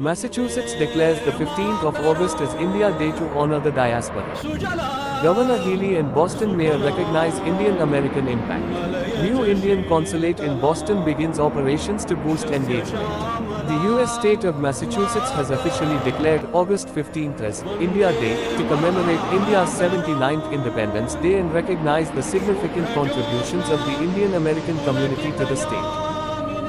Massachusetts declares the 15th of August as India Day to honor the diaspora. Governor Healey and Boston Mayor recognize Indian American impact. New Indian consulate in Boston begins operations to boost engagement. The US state of Massachusetts has officially declared August 15th as India Day to commemorate India's 79th Independence Day and recognize the significant contributions of the Indian American community to the state.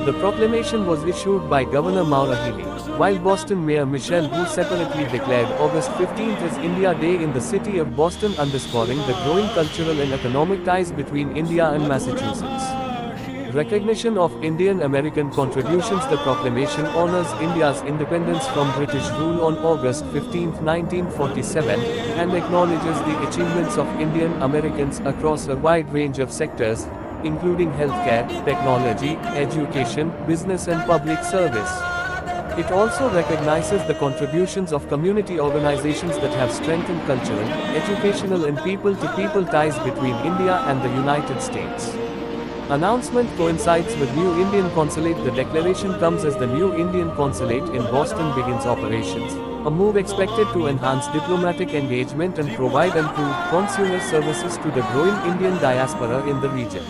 The proclamation was issued by Governor Maura Healey, while Boston Mayor Michelle Wu separately declared August 15th as India Day in the city of Boston, underscoring the growing cultural and economic ties between India and Massachusetts. Recognition of Indian American contributions. The proclamation honors India's independence from British rule on August 15, 1947, and acknowledges the achievements of Indian Americans across a wide range of sectors, including healthcare, technology, education, business and public service. It also recognizes the contributions of community organizations that have strengthened cultural, educational and people-to-people ties between India and the United States. Announcement coincides with New Indian Consulate. The declaration comes as the New Indian Consulate in Boston begins operations, a move expected to enhance diplomatic engagement and provide improved consular services to the growing Indian diaspora in the region.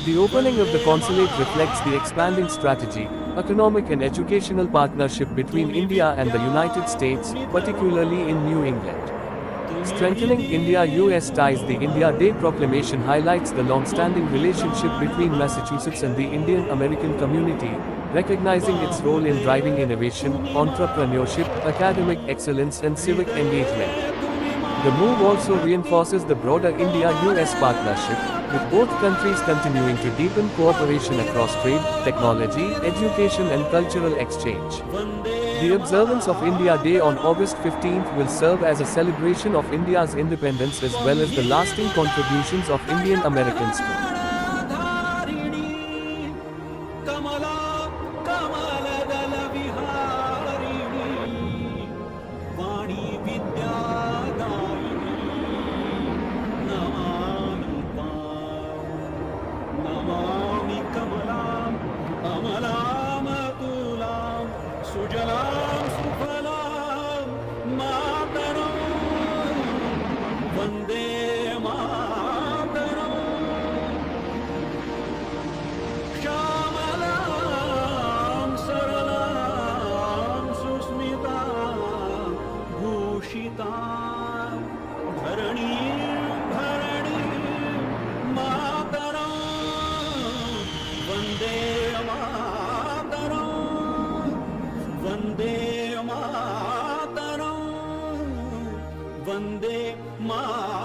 The opening of the consulate reflects the expanding strategy, economic and educational partnership between India and the United States, particularly in New England. Strengthening India-US ties. The India Day proclamation highlights the long-standing relationship between Massachusetts and the Indian American community, recognizing its role in driving innovation, entrepreneurship, academic excellence and civic engagement. The move also reinforces the broader India-US partnership, with both countries continuing to deepen cooperation across trade, technology, education and cultural exchange. The observance of India Day on August 15th will serve as a celebration of India's independence as well as the lasting contributions of Indian Americans to सुजलां सुफलां मातरं वन्दे मातरं श्यामलां सरलां सुस्मितां भूषितां धरणीं मातरं वन्दे वन्दे मातरं वन्दे मातरम्